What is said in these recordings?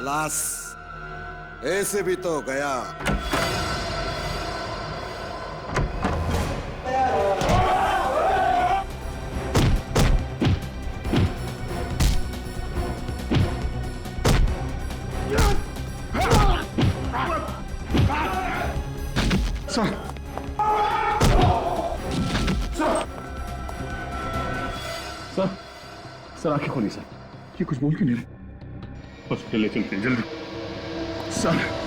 खलास, ऐसे भी तो गया। सर आंखें खोलिए सर। ये कुछ बोल क्यों नहीं रहे? हॉस्पिटल ले चलते हैं जल्दी। सर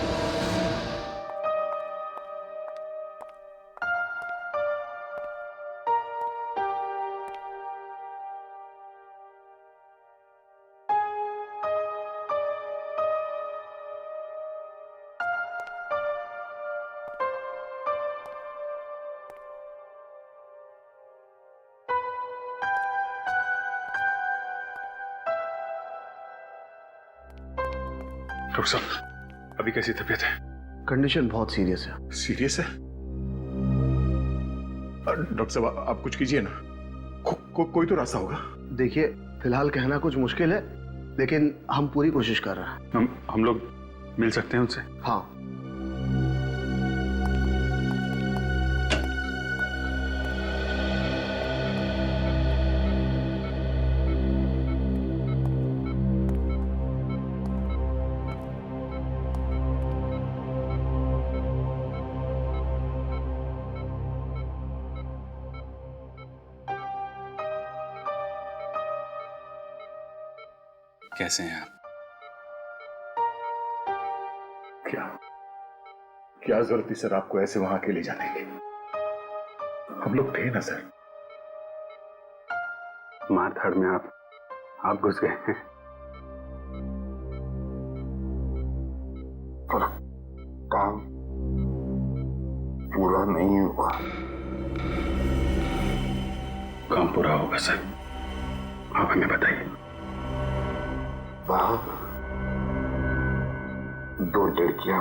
डॉक्टर साहब, अभी कैसी तबीयत है? कंडीशन बहुत सीरियस है। सीरियस है? डॉक्टर साहब आप कुछ कीजिए ना। कोई तो रास्ता होगा। देखिए, फिलहाल कहना कुछ मुश्किल है, लेकिन हम पूरी कोशिश कर रहे हैं। हम लोग मिल सकते हैं उनसे? हाँ। कैसे हैं आप? क्या जरूरत थी सर आपको ऐसे वहां अकेले जाने की? हम लोग थे ना सर। मारधाड़ में आप घुस गए हैं। पर काम पूरा नहीं हुआ। काम पूरा होगा सर, आप हमें बताइए। बाप, दो लड़कियां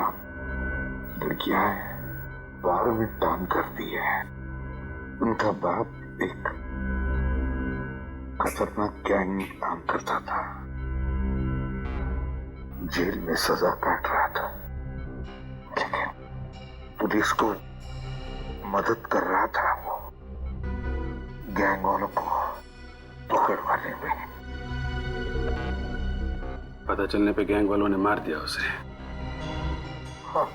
हैं, बाहर में काम करती है। उनका बाप एक खतरनाक गैंग में काम करता था, जेल में सजा काट रहा था, लेकिन पुलिस को मदद कर रहा था वो गैंग वालों को पकड़वाने में। पता चलने पे गैंग वालों ने मार दिया उसे। हाँ।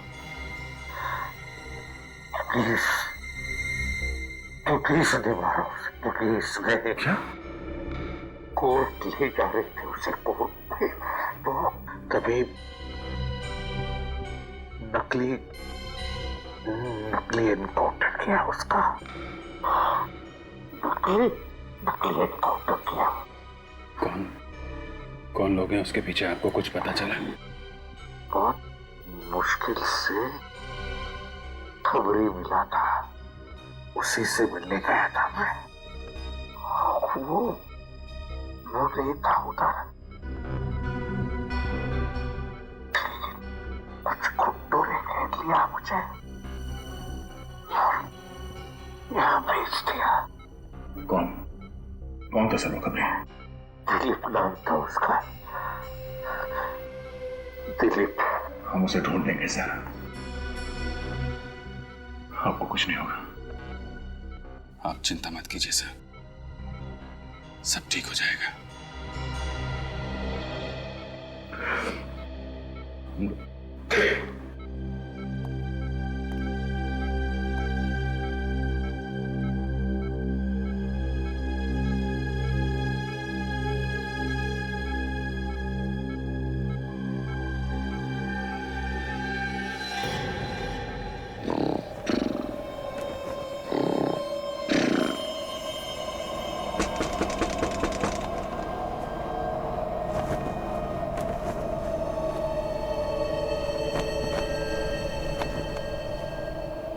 पुलिस ने मारा उसे। पुलिस ने क्या? कोर्ट ले जा रहे थे उसे कोर्ट में, तो तभी नकली एनकाउंटर किया उसका। नकली एनकाउंटर किया। कौन लोग हैं उसके पीछे, आपको कुछ पता चला? बहुत मुश्किल से खबरी मिला था, उसी से मिलने गया था मैं। वो नहीं था उधर, कुछ गुंडों ने घेर लिया मुझे, यहाँ भेज दिया। कौन था सर वो खबरें? दिलीप नाम था उसका, दिलीप। हम उसे ढूंढ लेंगे सर, आपको कुछ नहीं होगा। आप चिंता मत कीजिए सर, सब ठीक हो जाएगा।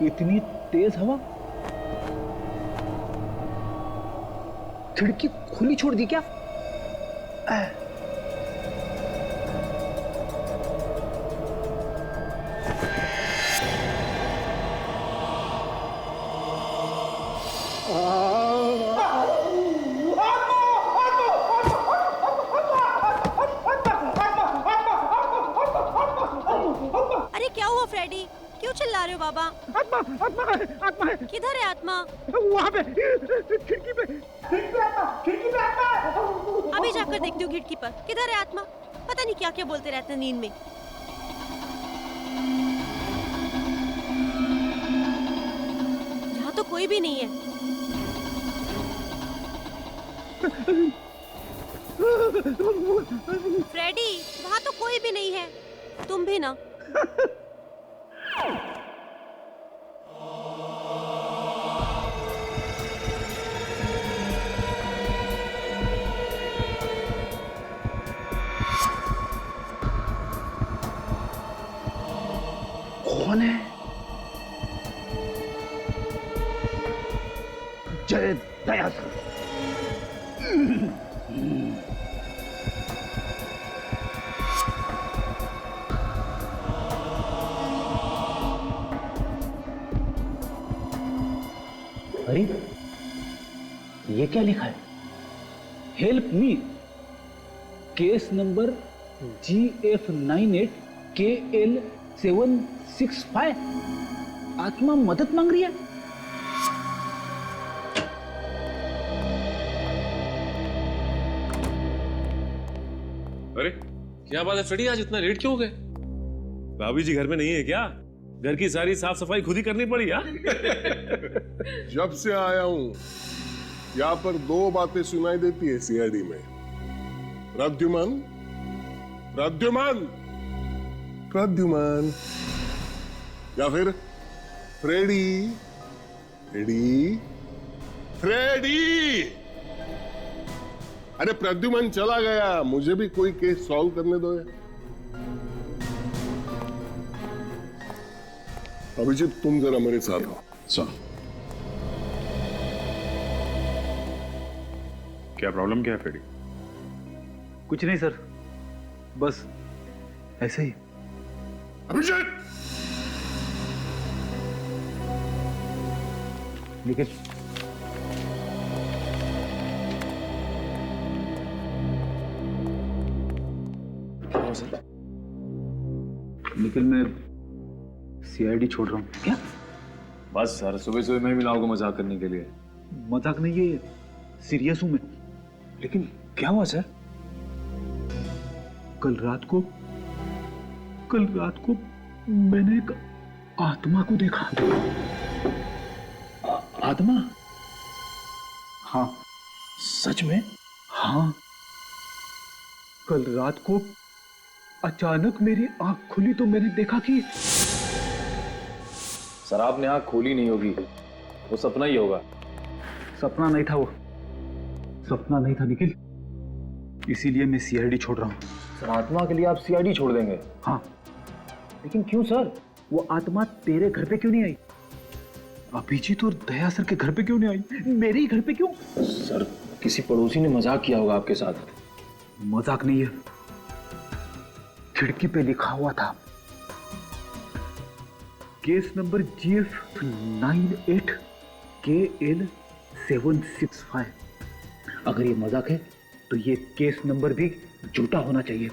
इतनी तेज हवा, खिड़की खुली छोड़ दी क्या? हुआ फ्रेडी? क्यों चिल्ला रहे हो बाबा? आत्मा आत्मा है, आत्मा है। किधर है आत्मा? वहाँ पे खिड़की पे आत्मा है। अभी जाकर देखती हूँ खिड़की पर। किधर है आत्मा? पता नहीं क्या क्या बोलते रहते हैं नींद में। यहाँ तो कोई भी नहीं है। फ्रेडी, वहाँ तो कोई भी नहीं है। तुम भी ना। कौन है? जय दया सर। अरे ये क्या लिखा है? Help me, case number GF98KL765। आत्मा मदद मांग रही है। अरे क्या बात है फ्रेडी, आज इतना लेट क्यों हो गए? भाभी जी घर में नहीं है क्या? घर की सारी साफ सफाई खुद ही करनी पड़ी यार। जब से आया हूं यहाँ पर दो बातें सुनाई देती है सीआईडी में। प्रद्युमन प्रद्युमन प्रद्युमन, या फिर फ्रेडी फ्रेडी फ्रेडी। अरे प्रद्युमन चला गया, मुझे भी कोई केस सॉल्व करने दो यार। अभिजीत तुम जरा मेरे साथ हो। सुनो, क्या प्रॉब्लम क्या है फ्रेडी? कुछ नहीं सर, बस ऐसे ही। अभिजीत निखिल, निखिल मैं सीआईडी छोड़ रहा हूँ। क्या? बस सर, सुबह सुबह मैं मिलाऊंगा मजाक करने के लिए। मजाक नहीं है, सीरियस हूं मैं। लेकिन क्या हुआ सर? कल रात को मैंने एक आत्मा को देखा। आत्मा? हाँ। सच में? हाँ, कल रात को अचानक मेरी आंख खुली तो मैंने देखा कि सर आपने आंख खोली नहीं होगी, वो सपना ही होगा। सपना नहीं था, वो सपना नहीं था निखिल, इसीलिए मैं सीआईडी छोड़ रहा हूँ। सर आत्मा के लिए आप सीआईडी छोड़ देंगे? हाँ। लेकिन क्यों सर? वो आत्मा तेरे घर पे क्यों नहीं आई? अभिजीत और दया सर के घर पे क्यों नहीं आई? मेरे ही घर पे क्यों? सर किसी पड़ोसी ने मजाक किया होगा आपके साथ। मजाक नहीं है, खिड़की पे लिखा हुआ था केस नंबर GF98KL765। अगर ये मजाक है तो ये केस नंबर भी झूठा होना चाहिए।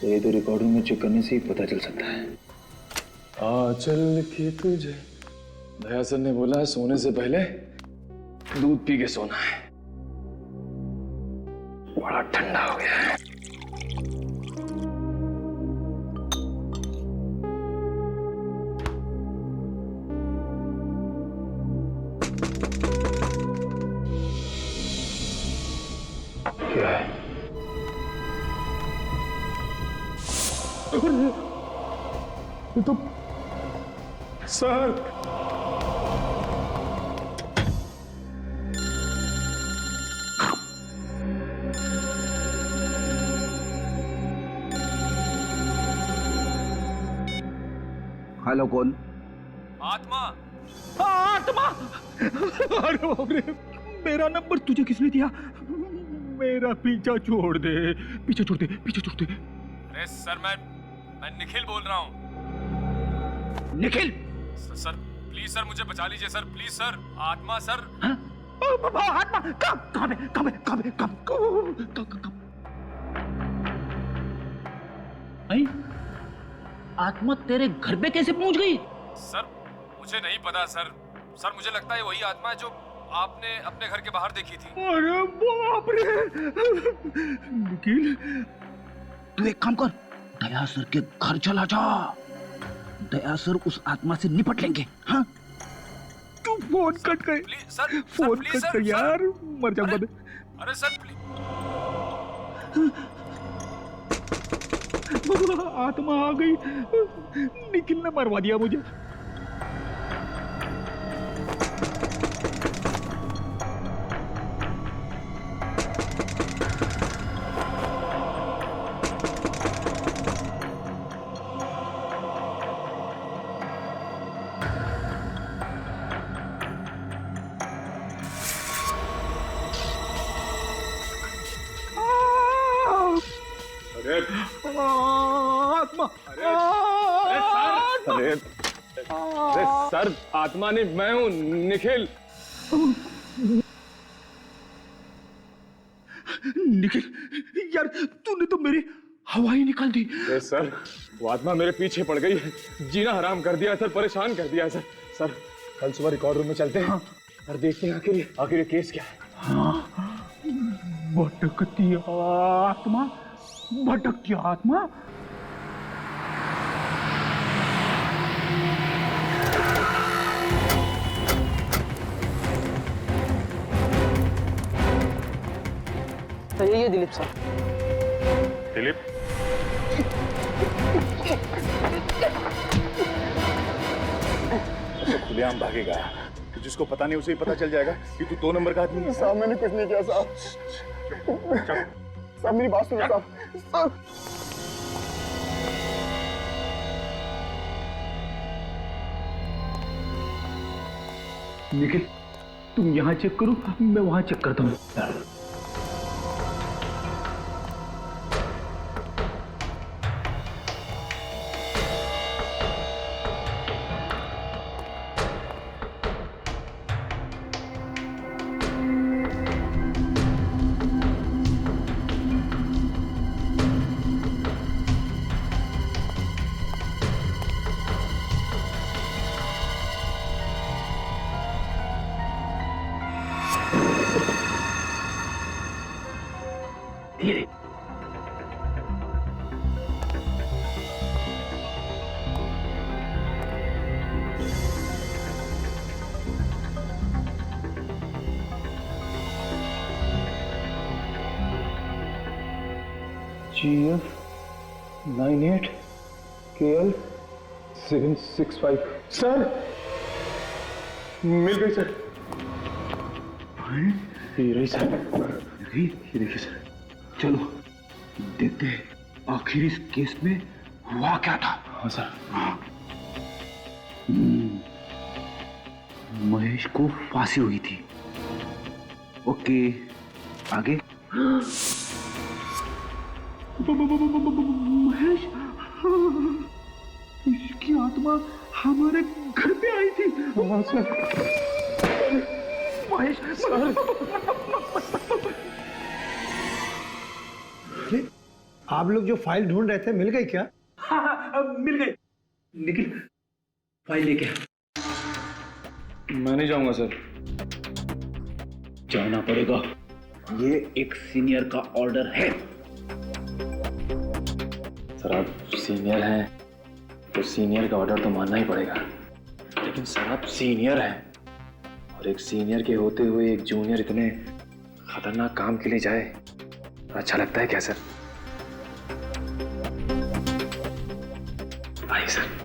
तो ये तो रिकॉर्डिंग में चेक करने से ही पता चल सकता है। चल के तुझे दया सर ने बोला है सोने से पहले दूध पी के सोना है। बड़ा ठंडा हो गया है। क्या है? तो सर हेलो, कौन? आत्मा। आत्मा? अरे बाप रे, मेरा नंबर तुझे किसने दिया? मेरा पीछा छोड़ दे, पीछे छोड़ दे, पीछे छोड़ दे। अरे सर मैं निखिल बोल रहा हूँ। निखिल? सर प्लीज सर मुझे बचा लीजिए सर, प्लीज सर। आत्मा सर। हाँ? आत्मा कहाँ पे? आई? आत्मा तेरे घर पे कैसे पहुंच गई? सर मुझे नहीं पता सर। सर मुझे लगता है वही आत्मा है जो आपने अपने घर के बाहर देखी थी। अरे बाप रे! निखिल, तू एक काम कर, दया सर के घर चला जा। दया सर उस आत्मा से निपट लेंगे। हाँ, तू फोन कट कर। Please sir, phone please cut कर यार, मर जाऊंगा मैं। अरे सर प्लीज। आत्मा आ गई। निखिल ने मरवा दिया मुझे। आत्मा! अरे सर, आत्मा नहीं, मैं हूँ निखिल। निखिल यार, तूने तो मेरी हवा ही निकाल दी। अरे सर, वो आत्मा मेरे पीछे पड़ गई है, जीना हराम कर दिया है सर, परेशान कर दिया है सर। सर कल सुबह रिकॉर्ड रूम में चलते हैं और देखते हैं आखिर ये केस क्या है। हाँ, भटकती आत्मा, भटकती आत्मा। तो ये दिलीप सर। दिलीप, तो खुलेआम भागेगा, तो जिसको पता नहीं उसे ही पता चल जाएगा कि तू 2 नंबर का आदमी है। साहब मैंने कुछ नहीं किया साहब। साहब मेरी बात सुनो साहब। निखिल, तुम यहाँ चेक करो, मैं वहां चेक करता हूँ। धीरे। GF 98 KL 765। सर मिल गई सर। ये रही सर। ये देखिए सर, चलो देखते हैं आखिर इस केस में हुआ क्या था। हाँ सर। महेश को फांसी हुई थी। ओके, आगे। महेश, इसकी आत्मा हमारे घर पे आई थी। हाँ सर। महेश आप लोग जो फाइल ढूंढ रहे थे मिल गई क्या? हाँ, मिल गई। निखिल, फाइल लेके आ। मैं नहीं जाऊंगा सर। जाना पड़ेगा, ये एक सीनियर का ऑर्डर है। सर आप सीनियर हैं तो सीनियर का ऑर्डर तो मानना ही पड़ेगा, लेकिन सर आप सीनियर हैं और एक सीनियर के होते हुए एक जूनियर इतने खतरनाक काम के लिए जाए, अच्छा लगता है क्या सर? आइए सर।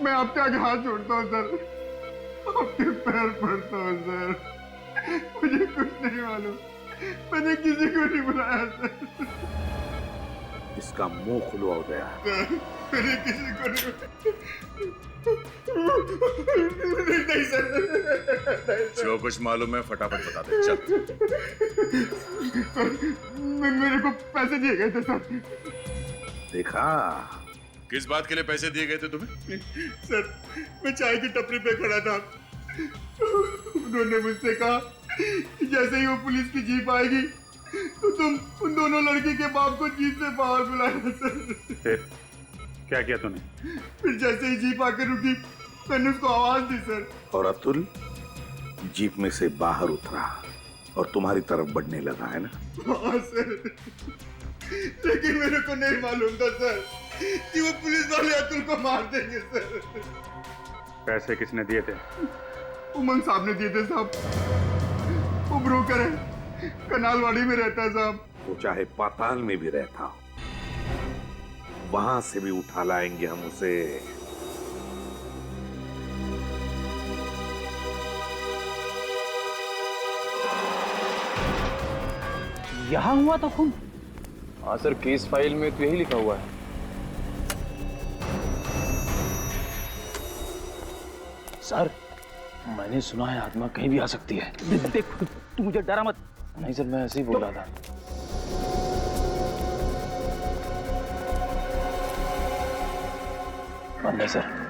मैं आपके आगे हाथ जोड़ता हूँ सर, आपके पैर पड़ता हूँ सर। मुझे कुछ नहीं मालूम, मैंने किसी को नहीं बुलाया सर। इसका मुंह खुलवा हो गया। मैंने किसी को नहीं नहीं सर। जो कुछ मालूम है फटाफट बता दे, चल। मेरे को पैसे दिए गए थे सर। देखा, किस बात के लिए पैसे दिए गए थे तुम्हें? सर, मैं चाय की टपरी पे खड़ा था, उन्होंने मुझसे कहा कि जैसे ही वो पुलिस की जीप आएगी तो तुम उन दोनों लड़की के बाप को जीप से बाहर बुलाना सर। फिर क्या किया तूने? फिर जैसे ही जीप आकर रुकी मैंने उसको आवाज दी सर। और अतुल जीप में से बाहर उतरा और तुम्हारी तरफ बढ़ने लगा, है ना? हाँ सर, लेकिन मेरे को नहीं मालूम था सर कि वो पुलिस वाले अतुल को मार देंगे सर। पैसे किसने दिए थे? उमंग साहब ने दिए थे साहब। वो ब्रोकर है, कनालवाड़ी में रहता है साहब। वो चाहे पाताल में भी रहता हो, वहां से भी उठा लाएंगे हम उसे। यहाँ हुआ था खून? हाँ सर, केस फाइल में तो यही लिखा हुआ है। सर, मैंने सुना है आत्मा कहीं भी आ सकती है। देख, तू मुझे डरा मत। नहीं सर, मैं ऐसे ही बोल रहा था। बंद है सर।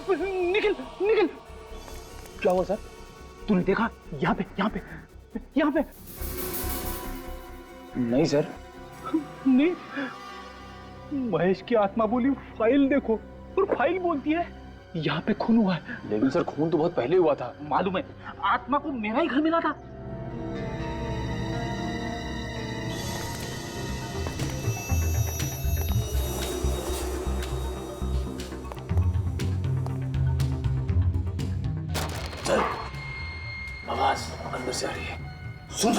निखिल, निखिल, क्या हुआ सर? तूने देखा? यहाँ पे, यहाँ पे, यहाँ पे। नहीं सर। नहीं, महेश की आत्मा बोली फाइल देखो, और फाइल बोलती है यहाँ पे खून हुआ है। लेकिन सर, खून तो बहुत पहले हुआ था। मालूम है, आत्मा को मेरा ही घर मिला था। सर, आवाज अंदर से आ रही है। सुन।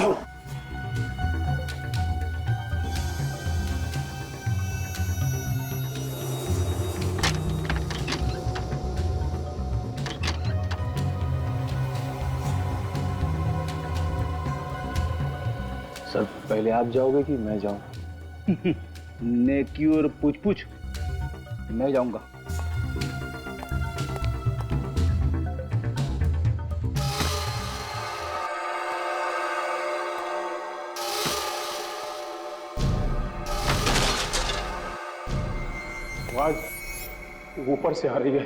सर, पहले आप जाओगे कि मैं जाऊं? नेकी और पूछ मैं जाऊंगा। आवाज ऊपर से आ रही है।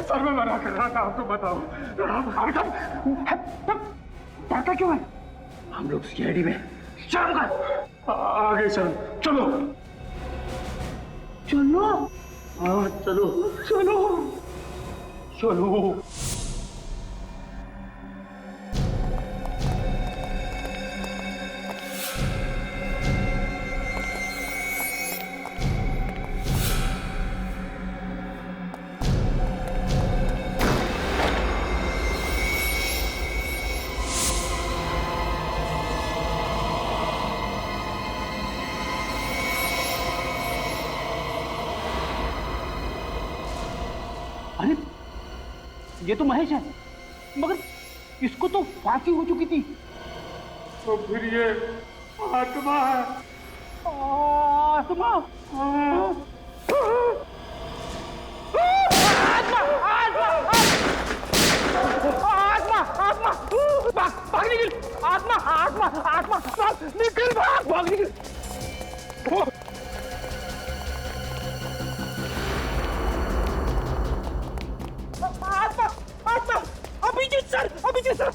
सर, मैं मना कर रहा था, आपको बताओ। डरता क्यों है? हम लोग सीआईडी में। शर्म कर। आगे चल, चलो। चलो। हाँ, चलो चलो चलो। अरे, ये तो महेश है, मगर इसको तो फांसी हो चुकी थी। तो फिर ये आत्मा है। आत्मा, आत्मा, भाग निकल। आत्मा, निकल, भाग निकल। आत्मा, अभिजीत सर। अभिजीत सर।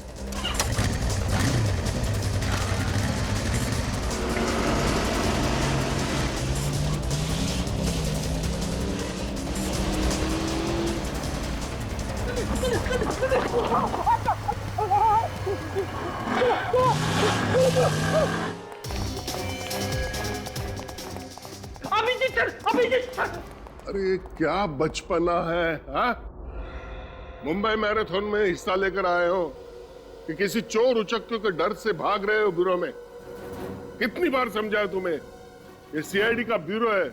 अरे क्या बचपना है, हाँ? मुंबई मैराथन में हिस्सा लेकर आए हो कि किसी चोर उचक्के के डर से भाग रहे हो ब्यूरो में? कितनी बार समझाया तुम्हें, ये सीआईडी का ब्यूरो है,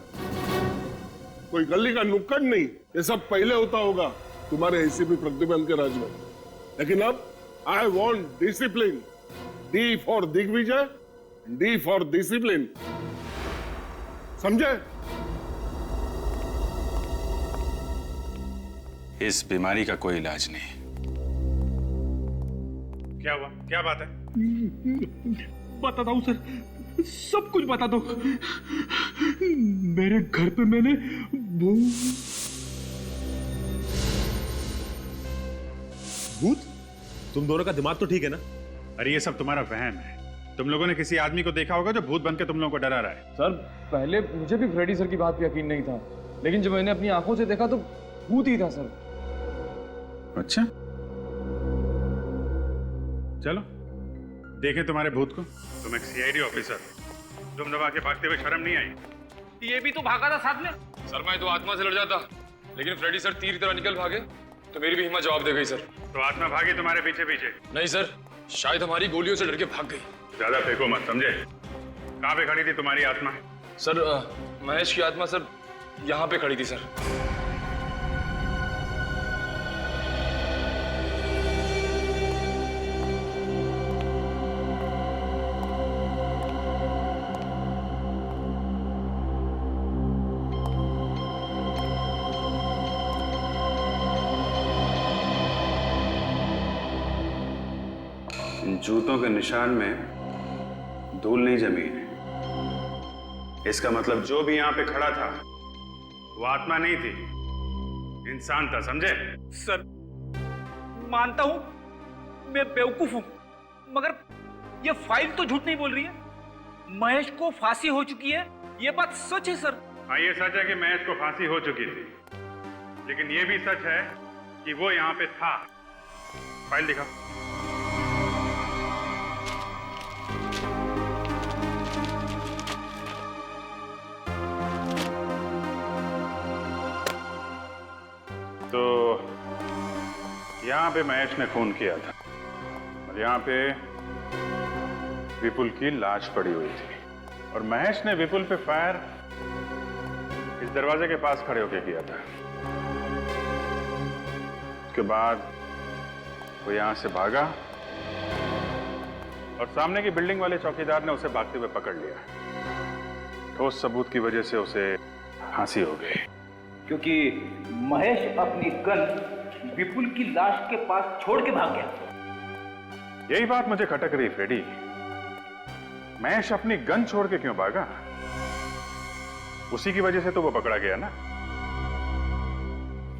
कोई गली का नुक्कड़ नहीं। ये सब पहले होता होगा तुम्हारे एसीपी प्रद्युमन के राज में, लेकिन अब I want discipline. D for Digvijay, D for discipline, समझे? इस बीमारी का कोई इलाज नहीं। क्या हुआ? क्या बात है? बताता हूँ सर, सब कुछ बता दो। मेरे घर पे मैंने भूत? तुम दोनों का दिमाग तो ठीक है ना? अरे ये सब तुम्हारा वहम है। तुम लोगों ने किसी आदमी को देखा होगा जो भूत बन के तुम लोगों को डरा रहा है। सर पहले मुझे भी फ्रेडी सर की बात पे यकीन नहीं था, लेकिन जब मैंने अपनी आंखों से देखा तो भूत ही था सर। अच्छा, चलो देखें तुम्हारे भूत को। तुम एक सीआईडी ऑफिसर, तुम दबा के भागते हुए शर्म नहीं आई? ये भी तो भागा था साथ में। सर मैं तो आत्मा से लड़ जाता, लेकिन फ्रेडी सर तीर की तरह निकल भागे तो मेरी भी हिम्मत जवाब दे गई सर। तो आत्मा भागी तुम्हारे पीछे पीछे? नहीं सर, शायद हमारी गोलियों से डर के भाग गई। ज्यादा फेंको मत, समझे? कहाँ पे खड़ी थी तुम्हारी आत्मा? सर महेश की आत्मा सर यहाँ पे खड़ी थी सर। जूतों के निशान में धूल नहीं जमी है। इसका मतलब जो भी यहां पे खड़ा था वो आत्मा नहीं थी, इंसान था, समझे? सर मानता हूं मैं बेवकूफ हूं, मगर ये फाइल तो झूठ नहीं बोल रही है। महेश को फांसी हो चुकी है, ये बात सच है सर। हाँ ये सच है कि महेश को फांसी हो चुकी थी, लेकिन ये भी सच है कि वो यहाँ पे था। फाइल दिखा। तो यहाँ पे महेश ने खून किया था और यहाँ पे विपुल की लाश पड़ी हुई थी, और महेश ने विपुल पे फायर इस दरवाजे के पास खड़े होकर किया था। उसके बाद वो यहाँ से भागा और सामने की बिल्डिंग वाले चौकीदार ने उसे भागते हुए पकड़ लिया। ठोस सबूत की वजह से उसे फांसी हो गई। क्योंकि महेश अपनी गन विपुल की लाश के पास छोड़ के भाग गया। यही बात मुझे खटक रही फ्रेडी, महेश अपनी गन छोड़ के क्यों भागा? उसी की वजह से तो वो पकड़ा गया ना।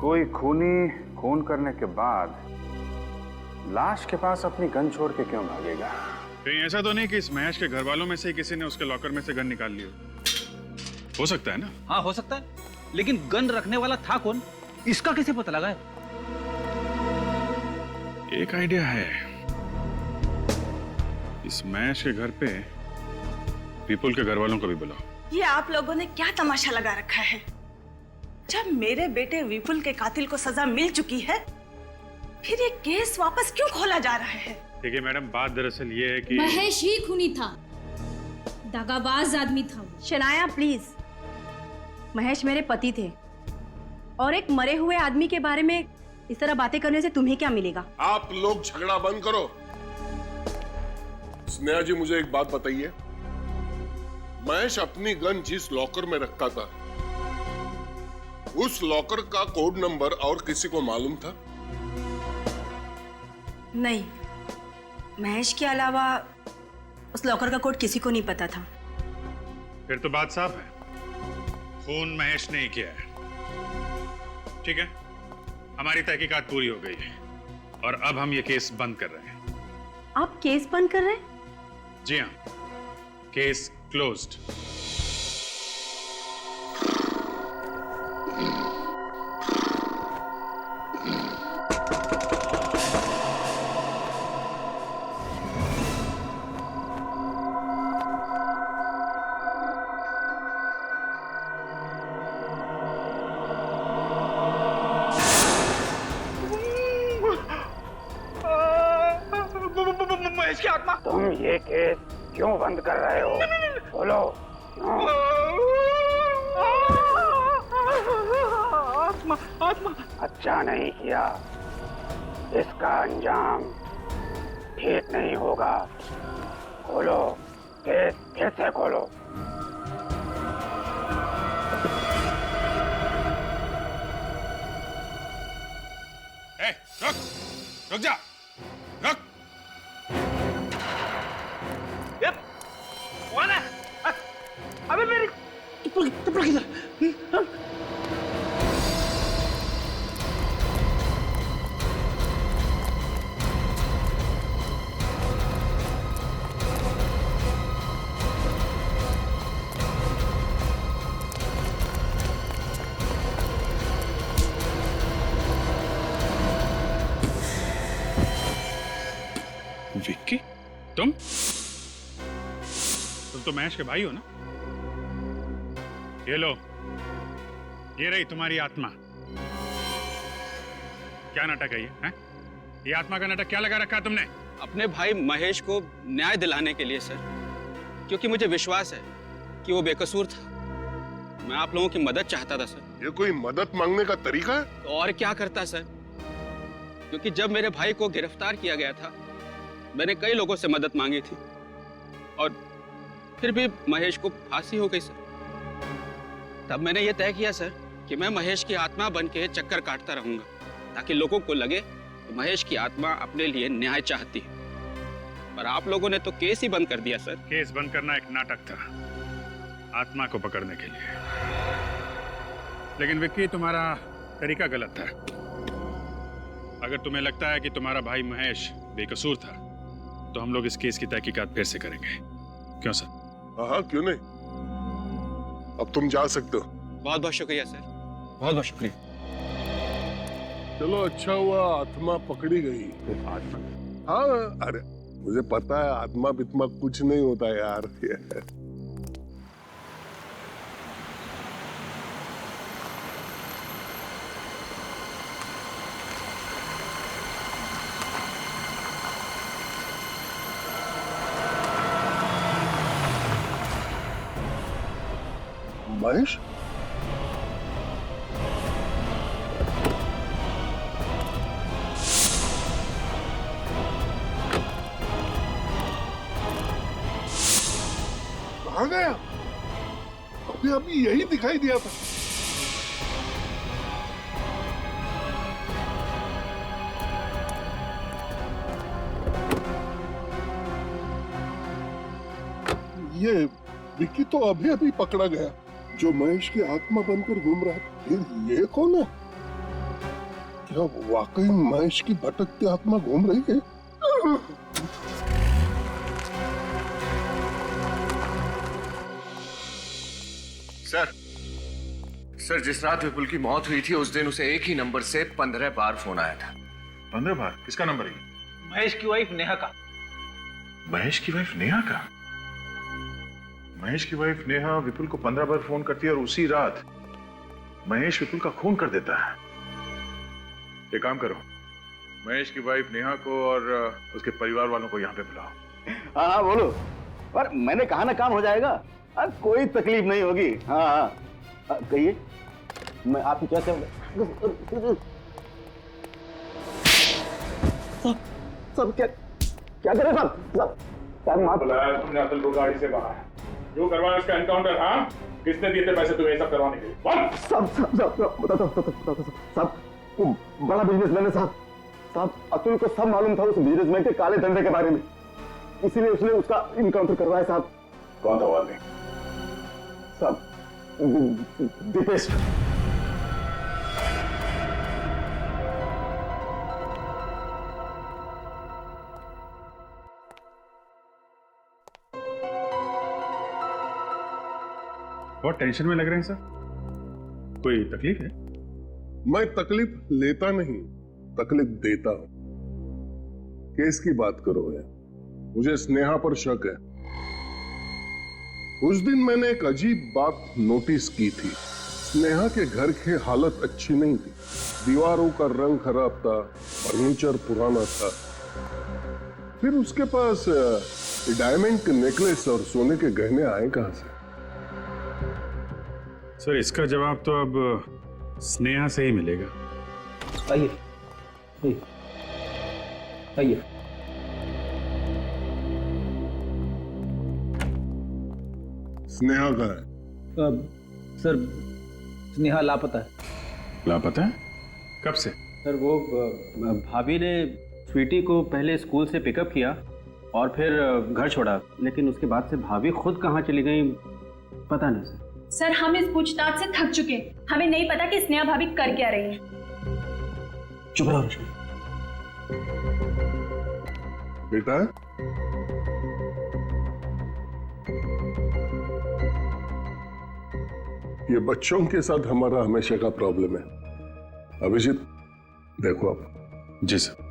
कोई खूनी खून करने के बाद लाश के पास अपनी गन छोड़ के क्यों भागेगा? कहीं ऐसा तो नहीं कि इस महेश के घर वालों में से किसी ने उसके लॉकर में से गन निकाल ली हो सकता है ना? हाँ हो सकता है, लेकिन गन रखने वाला था कौन, इसका कैसे पता लगा है? एक आइडिया है। इस महेश के घर पे विपुल के घर वालों को भी बुलाओ। ये आप लोगों ने क्या तमाशा लगा रखा है? जब मेरे बेटे विपुल के कातिल को सजा मिल चुकी है, फिर ये केस वापस क्यों खोला जा रहा है? देखिए मैडम, बात दरअसल ये है कि महेश ही खूनी था, दगाबाज आदमी था। शनाया प्लीज, महेश मेरे पति थे और एक मरे हुए आदमी के बारे में इस तरह बातें करने से तुम्हें क्या मिलेगा? आप लोग झगड़ा बंद करो। स्नेहा जी मुझे एक बात बताइए, महेश अपनी गन जिस लॉकर में रखता था, उस लॉकर का कोड नंबर और किसी को मालूम था? नहीं, महेश के अलावा उस लॉकर का कोड किसी को नहीं पता था। फिर तो बात साफ है, खून महेश ने ही किया है। ठीक है, हमारी तहकीकात पूरी हो गई है और अब हम ये केस बंद कर रहे हैं। आप केस बंद कर रहे हैं? जी हाँ, केस क्लोज्ड। महेश की आत्मा, तुम ये केस क्यों बंद कर रहे हो? बोलो। अच्छा नहीं किया, इसका अंजाम ठीक नहीं होगा। खोलो केस, फिर से खोलो। रुक जा, रुक। कौन है? अबे मेरी चप्पल किधर? विक्की, तुम तो महेश के भाई हो ना? ये लो, ये रही तुम्हारी आत्मा। क्या नाटक है ये? हैं? ये आत्मा का नाटक क्या लगा रखा तुमने? अपने भाई महेश को न्याय दिलाने के लिए सर, क्योंकि मुझे विश्वास है कि वो बेकसूर था। मैं आप लोगों की मदद चाहता था सर। ये कोई मदद मांगने का तरीका है? तो और क्या करता सर, क्योंकि जब मेरे भाई को गिरफ्तार किया गया था मैंने कई लोगों से मदद मांगी थी और फिर भी महेश को फांसी हो गई सर। तब मैंने ये तय किया सर कि मैं महेश की आत्मा बन के चक्कर काटता रहूंगा ताकि लोगों को लगे कि महेश की आत्मा अपने लिए न्याय चाहती है। पर आप लोगों ने तो केस ही बंद कर दिया सर। केस बंद करना एक नाटक था आत्मा को पकड़ने के लिए, लेकिन विक्की तुम्हारा तरीका गलत था। अगर तुम्हें लगता है कि तुम्हारा भाई महेश बेकसूर था तो हम लोग इस केस की तहकीकात फिर से करेंगे। क्यों सर? हाँ, क्यों नहीं। अब तुम जा सकते हो। बहुत बहुत शुक्रिया सर, बहुत बहुत शुक्रिया। चलो अच्छा हुआ आत्मा पकड़ी गई। आत्मा? हाँ, अरे मुझे पता है आत्मा बित्मा कुछ नहीं होता यार। महेश, कहाँ गया? अभी अभी यही दिखाई दिया था। ये विक्की तो अभी अभी पकड़ा गया जो महेश की आत्मा बनकर घूम रहा है। फिर ये कौन है? क्या वाकई महेश की भटकती आत्मा घूम रही है? सर जिस रात विपुल की मौत हुई थी उस दिन उसे एक ही नंबर से 15 बार फोन आया था। 15 बार? किसका नंबर है? महेश की वाइफ नेहा का। महेश की वाइफ नेहा का? महेश की वाइफ नेहा विपुल को 15 बार फोन करती है और उसी रात महेश विपुल का खून कर देता है। एक काम करो, महेश की वाइफ नेहा को और उसके परिवार वालों को यहाँ पे बुलाओ। हाँ बोलो। पर मैंने कहा ना काम हो जाएगा। कोई तकलीफ नहीं होगी। हाँ कहिए, मैं आपकी क्या सब क्या करें सब माफ। तुमने अतुल को गाड़ी से बाहर जो करवाया उसका एनकाउंटर। हाँ, किसने दिए थे पैसे तुम्हें ये सब करवाने के लिए? सब बड़ा बिजनेसमैन है साहब। अतुल को सब मालूम था उस बिजनेसमैन के काले धंधे के बारे में, इसीलिए उसने उसका इनकाउंटर करवाया साहब। कौन था वो आदमी? साहब दीपेश। बहुत टेंशन में लग रहे हैं सर, कोई तकलीफ है? मैं तकलीफ लेता नहीं, तकलीफ देता हूं। केस की बात करो है, मुझे स्नेहा पर शक है। उस दिन मैंने एक अजीब बात नोटिस की थी। स्नेहा के घर की हालत अच्छी नहीं थी, दीवारों का रंग खराब था, फर्नीचर पुराना था। फिर उसके पास डायमंड के नेकलेस और सोने के गहने आए कहां से? सर इसका जवाब तो अब स्नेहा से ही मिलेगा। आइए आइए आइए। स्नेहा का है? सर स्नेहा लापता है। लापता है? कब से? सर वो भाभी ने स्वीटी को पहले स्कूल से पिकअप किया और फिर घर छोड़ा, लेकिन उसके बाद से भाभी खुद कहाँ चली गई पता नहीं सर। सर हम इस पूछताछ से थक चुके हैं, हमें नहीं पता कि स्नेहा भाभी कर क्या रही है। चुप रहो रश्मि। बेटा ये बच्चों के साथ हमारा हमेशा का प्रॉब्लम है। अभिजीत देखो आप। जी सर।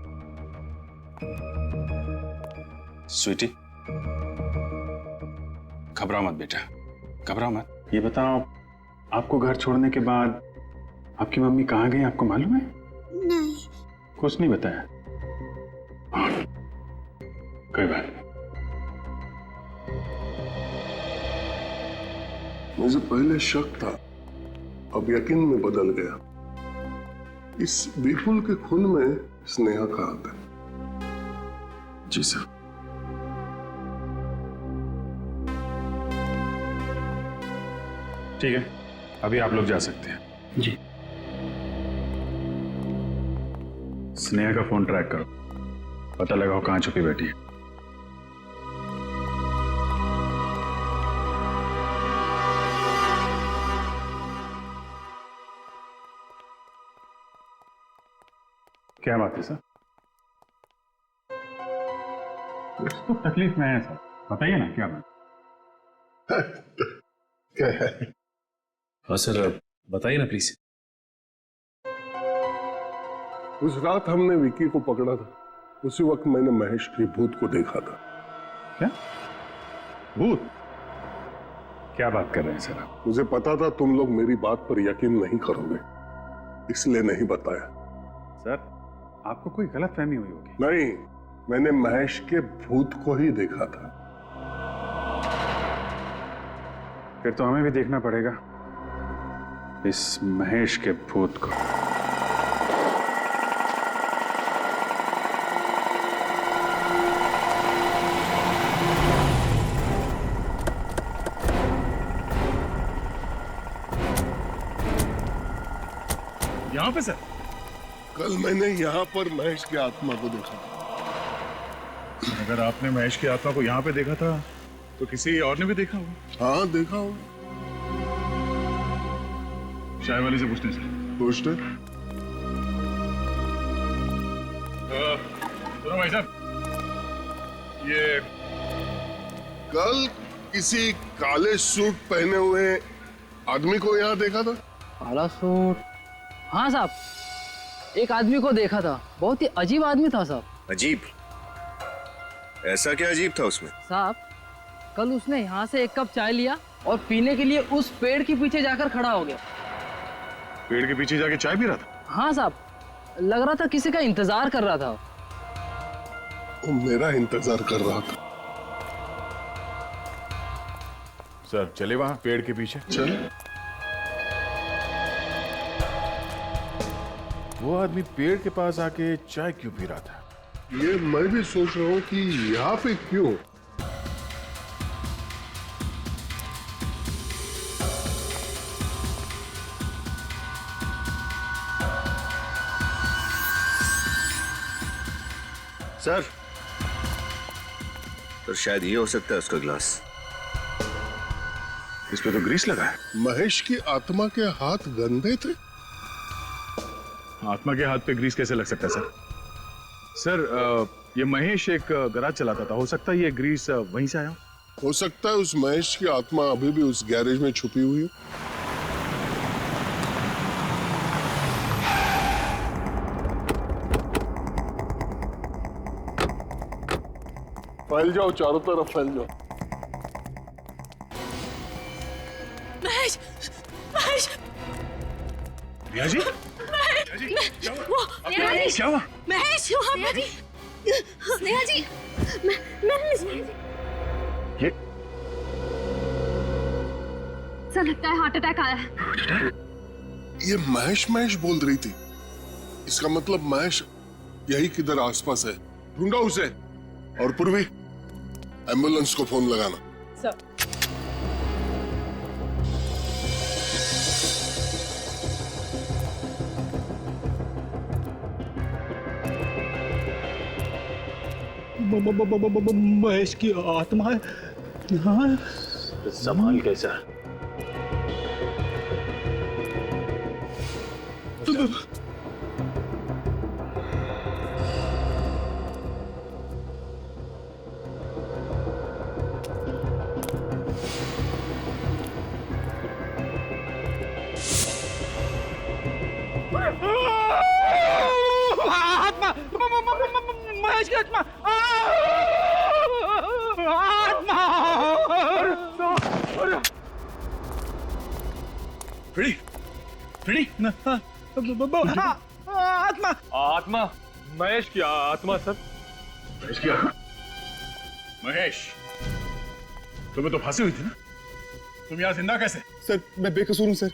स्वीटी घबराओ मत बेटा, घबराओ मत। ये बताओ आपको घर छोड़ने के बाद आपकी मम्मी कहाँ गई, आपको मालूम है? नहीं। कुछ नहीं बताया? कोई बात नहीं। मुझे पहले शक था, अब यकीन में बदल गया। इस विपुल के खून में स्नेहा का हाथ है। जी सर। ठीक है, अभी आप लोग जा सकते हैं। जी। स्नेहा का फोन ट्रैक करो, पता लगाओ कहाँ छुपी बैठी है। क्या बात है सर? कुछ तो तकलीफ में है सर, बताइए ना क्या बात? क्या है? हाँ सर बताइए ना प्लीज। उस रात हमने विकी को पकड़ा था, उसी वक्त मैंने महेश के भूत को देखा था। क्या भूत? क्या बात कर रहे हैं सर आप? मुझे पता था तुम लोग मेरी बात पर यकीन नहीं करोगे, इसलिए नहीं बताया। सर आपको कोई गलतफहमी हुई होगी। नहीं, मैंने महेश के भूत को ही देखा था। फिर तो हमें भी देखना पड़ेगा इस महेश के भूत को। यहाँ पे सर? कल मैंने यहाँ पर महेश की आत्मा को देखा था। अगर आपने महेश की आत्मा को यहाँ पे देखा था तो किसी और ने भी देखा होगा। हाँ देखा होगा। चाय वाले से पूछते हैं। पूछते? सुनो भाई साहब, ये कल किसी काले सूट पहने हुए आदमी को यहाँ देखा था। काला सूट? हाँ साहब, एक आदमी को देखा था, बहुत ही अजीब आदमी था साहब। अजीब? ऐसा क्या अजीब था उसमें? साहब कल उसने यहाँ से एक कप चाय लिया और पीने के लिए उस पेड़ के पीछे जाकर खड़ा हो गया। पेड़ के पीछे जाके चाय पी रहा था? हाँ साहब, लग रहा था किसी का इंतजार कर रहा था। वो मेरा इंतजार कर रहा था। सर चले वहां पेड़ के पीछे। चल। वो आदमी पेड़ के पास आके चाय क्यों पी रहा था? ये मैं भी सोच रहा हूँ कि यहाँ पे क्यों। सर तो शायद ये हो सकता है उसका ग्लास। इस पे तो ग्रीस लगा है। महेश की आत्मा के हाथ गंदे थे। आत्मा के हाथ पे ग्रीस कैसे लग सकता है सर? सर ये महेश एक गैराज चलाता था, हो सकता है ये ग्रीस वहीं से आया हो सकता है उस महेश की आत्मा अभी भी उस गैरेज में छुपी हुई है। फैल जाओ, चारों तरफ फैल जाओ। महेश, महेश, रिया जी? क्या हुआ? महेश वहाँ पे। स्नेहा जी, ये सर लगता है हार्ट अटैक आया है। ये महेश महेश बोल रही थी। इसका मतलब महेश यही किधर आसपास है, ढूंढो उसे। और पूर्वी, एम्बुलेंस को फोन लगाना। सर। महेश की आत्मा है। हाँ। संभाल के सर। आत्मा, महेश की आत्मा, आत्मा। आत्मा, आत्मा, महेश की आत्मा सर। महेश की आत्मा? महेश, तुम्हें तो फांसी हुई थी ना, तुम यहाँ जिंदा कैसे? सर मैं बेकसूर हूँ सर,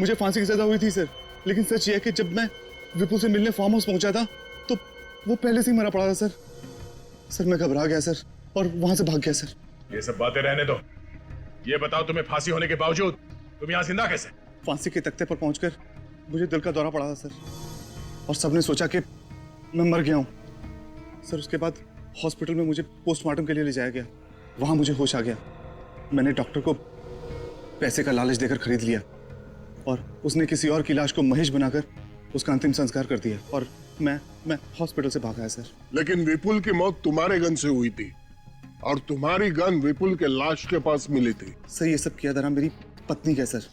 मुझे फांसी की सजा हुई थी सर, लेकिन सच यह है कि जब मैं विपुल से मिलने फार्म हाउस पहुंचा था तो वो पहले से ही मरा पड़ा था सर। सर मैं घबरा गया सर और वहां से भाग गया सर। ये सब बातें रहने दो, ये बताओ तुम्हें फांसी होने के बावजूद तुम यहाँ जिंदा कैसे? फांसी के तख्ते पर पहुंचकर मुझे दिल का दौरा पड़ा था सर, और सबने सोचा कि मैं मर गया हूँ सर। उसके बाद हॉस्पिटल में मुझे पोस्टमार्टम के लिए ले जाया गया, वहां मुझे होश आ गया। मैंने डॉक्टर को पैसे का लालच देकर खरीद लिया और उसने किसी और की लाश को महेश बनाकर उसका अंतिम संस्कार कर दिया और मैं हॉस्पिटल से भाग आया सर। लेकिन विपुल की मौत तुम्हारे गन से हुई थी और तुम्हारी गन विपुल के लाश के पास मिली थी। सर ये सब किया धरा मेरी पत्नी का सर।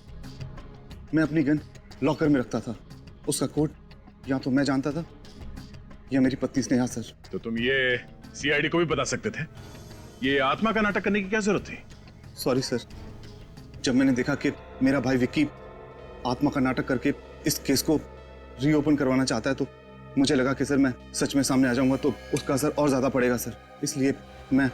मैं अपनी गन लॉकर में रखता था, उसका कोड या तो मैं जानता था या मेरी पत्नी स्नेहा सर। तो तुम ये सीआईडी को भी बता सकते थे, ये आत्मा का नाटक करने की क्या जरूरत थी? सॉरी सर, जब मैंने देखा कि मेरा भाई विक्की आत्मा का नाटक करके इस केस को रीओपन करवाना चाहता है तो मुझे लगा कि सर मैं सच में सामने आ जाऊंगा तो उसका असर और ज्यादा पड़ेगा सर, इसलिए मैं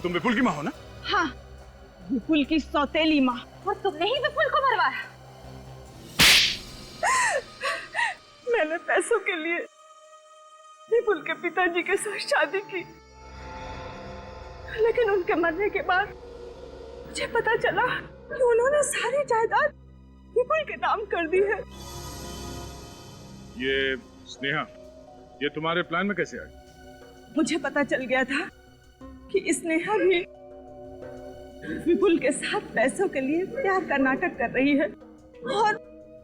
तुम विपुल की माँ हो ना? हाँ, विपुल की सौतेली माँ। और तुमने ही विपुल को मरवाया? मैंने पैसों के लिए विपुल के पिताजी के साथ शादी की, लेकिन उनके मरने के बाद मुझे पता चला कि उन्होंने सारी जायदाद विपुल के नाम कर दी है। ये स्नेहा, ये तुम्हारे प्लान में कैसे आई? मुझे पता चल गया था कि स्नेहा भी विपुल के साथ पैसों के लिए प्यार का नाटक कर रही है और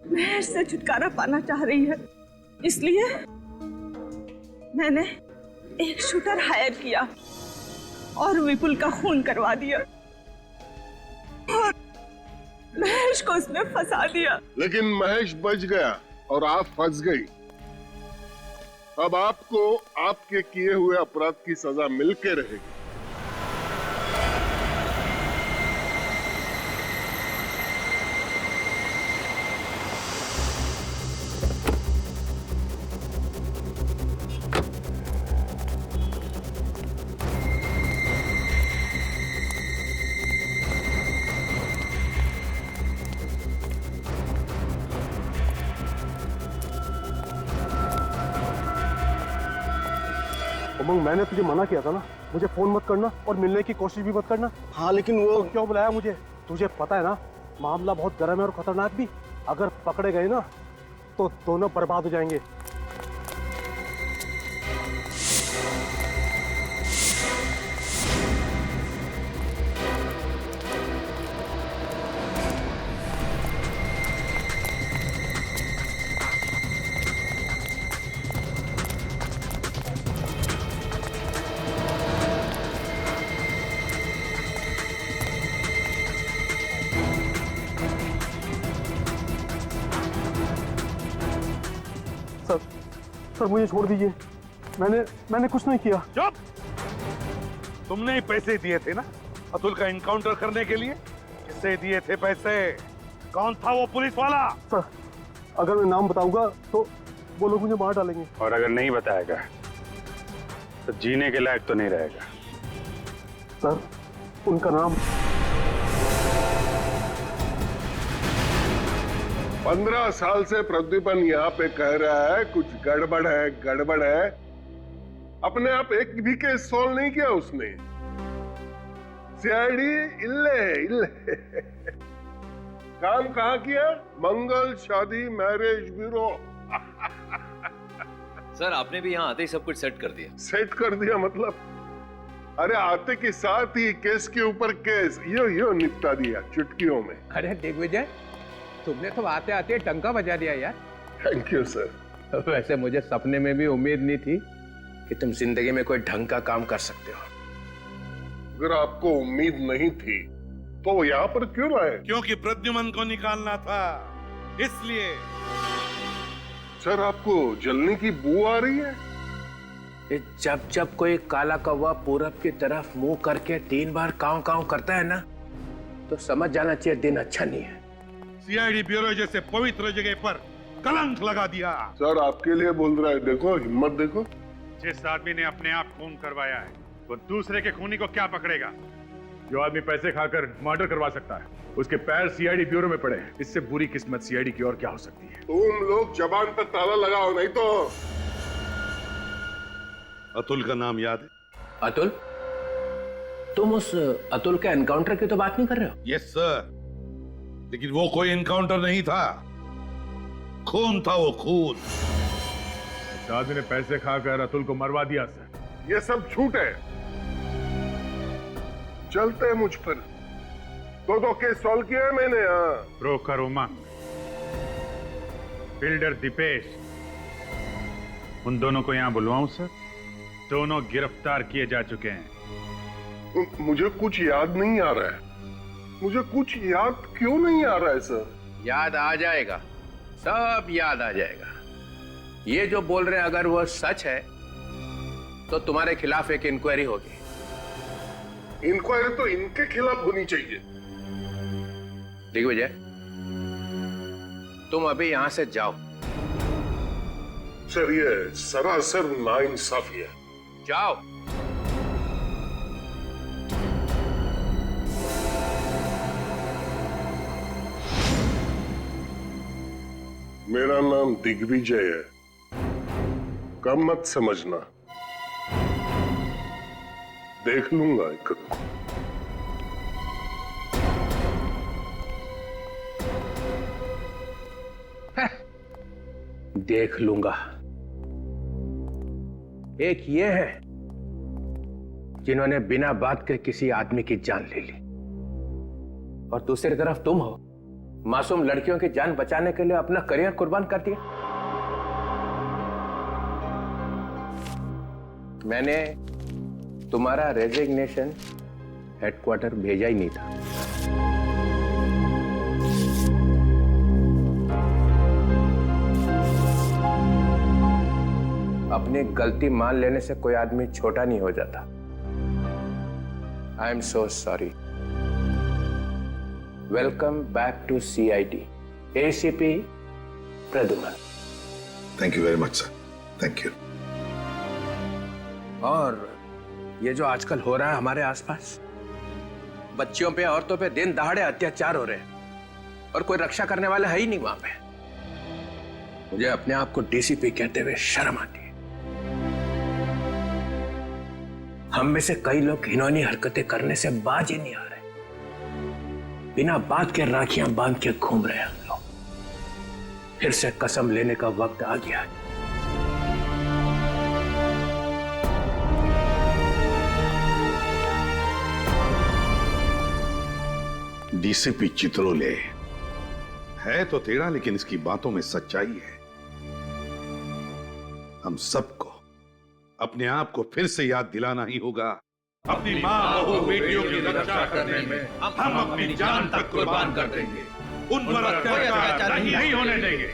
महेश से छुटकारा पाना चाह रही है, इसलिए मैंने एक शूटर हायर किया और विपुल का खून करवा दिया और महेश को उसमें फंसा दिया। लेकिन महेश बच गया और आप फंस गई। अब आपको आपके किए हुए अपराध की सजा मिलके रहेगी। उमंग, मैंने तुझे मना किया था ना, मुझे फोन मत करना और मिलने की कोशिश भी मत करना। हाँ लेकिन वो तो क्यों बुलाया मुझे? तुझे पता है ना मामला बहुत गर्म है और खतरनाक भी। अगर पकड़े गए ना तो दोनों बर्बाद हो जाएंगे। सर मुझे छोड़ दीजिए, मैंने कुछ नहीं किया। चुप! तुमने ही पैसे दिए थे ना अतुल का इनकाउंटर करने के लिए? किससे दिए थे पैसे? कौन था वो पुलिस वाला? सर, अगर मैं नाम बताऊंगा तो वो लोग मुझे मार डालेंगे। और अगर नहीं बताएगा तो जीने के लायक तो नहीं रहेगा। सर, उनका नाम 15 साल से प्रद्युमन यहाँ पे कह रहा है कुछ गड़बड़ है, गड़बड़ है। अपने आप एक भी केस सॉल्व नहीं किया उसने। सीआईडी इल्ले काम कहाँ किया? मंगल शादी मैरिज ब्यूरो। सर, आपने भी यहाँ आते ही सब कुछ सेट कर दिया। सेट कर दिया मतलब? अरे आते के साथ ही केस के ऊपर केस यो निपटा दिया चुटकियों में। अरे दिग्विजय, तुमने तो आते आते टंका बजा दिया यार। Thank you sir. वैसे मुझे सपने में भी उम्मीद नहीं थी कि तुम जिंदगी में कोई ढंग का काम कर सकते हो। अगर आपको उम्मीद नहीं थी तो यहाँ पर क्यों आए? क्योंकि प्रद्युमन को निकालना था, इसलिए। सर, आपको जलने की बू आ रही है? जब जब कोई काला कौवा पूरब की तरफ मुंह करके 3 बार काव काव करता है ना, तो समझ जाना चाहिए दिन अच्छा नहीं है। सीआईडी ब्यूरो जैसे पवित्र जगह पर कलंक लगा दिया। सर, आपके लिए बोल रहा है, देखो हिम्मत देखो। जिस आदमी ने अपने आप खून करवाया है वो दूसरे के खूनी को क्या पकड़ेगा? जो आदमी पैसे खाकर मर्डर करवा सकता है उसके पैर सीआईडी ब्यूरो में पड़े हैं। इससे बुरी किस्मत सीआईडी की और क्या हो सकती है? तुम लोग जबान पर ताला लगाओ, नहीं तो। अतुल का नाम याद है? अतुल? तुम उस अतुल के एनकाउंटर की तो बात नहीं कर रहे हो? यस सर, लेकिन वो कोई एनकाउंटर नहीं था, खून था वो खून। इस आदमी ने पैसे खाकर अतुल को मरवा दिया सर। ये सब झूठ है। चलते हैं मुझ पर। 2 केस सॉल्व किया है मैंने। ब्रोकर उमंग, बिल्डर दीपेश, उन दोनों को यहाँ बुलवाऊं सर? दोनों गिरफ्तार किए जा चुके हैं। मुझे कुछ याद नहीं आ रहा है। मुझे कुछ याद क्यों नहीं आ रहा है सर? याद आ जाएगा, सब याद आ जाएगा। ये जो बोल रहे हैं अगर वो सच है तो तुम्हारे खिलाफ एक इंक्वायरी होगी। इंक्वायरी तो इनके खिलाफ होनी चाहिए। दिग्विजय, तुम अभी यहां से जाओ। सर, ये सरासर नाइंसाफी है। जाओ। मेरा नाम दिग्विजय है, कम मत समझना। देख लूंगा एक। देख लूंगा। एक ये है जिन्होंने बिना बात के किसी आदमी की जान ले ली, और दूसरी तरफ तुम हो, मासूम लड़कियों की जान बचाने के लिए अपना करियर कुर्बान कर दिया। मैंने तुम्हारा रेजिग्नेशन हेडक्वार्टर भेजा ही नहीं था। अपनी गलती मान लेने से कोई आदमी छोटा नहीं हो जाता। I am so sorry. Welcome back to CID, ACP Pradyuman. Thank you very much sir, thank you. और ये जो आजकल हो रहा है हमारे आसपास, बच्चियों पे, औरतों पे दिन दहाड़े अत्याचार हो रहे हैं और कोई रक्षा करने वाला है ही नहीं वहां पे। मुझे अपने आप को डीसीपी कहते हुए शर्म आती है। हम में से कई लोग घिनौनी हरकतें करने से बाज ही नहीं आ रहे। बिना बात के राखियां बांध के घूम रहे हैं हम लोग। फिर से कसम लेने का वक्त आ गया है। डीसीपी चित्रोले है तो तेरा, लेकिन इसकी बातों में सच्चाई है। हम सबको अपने आप को फिर से याद दिलाना ही होगा। अपनी माँ, बहू, बेटियों की रक्षा करने में हम अपनी जान तक कुर्बान कर देंगे। उन पर अत्याचार नहीं होने देंगे।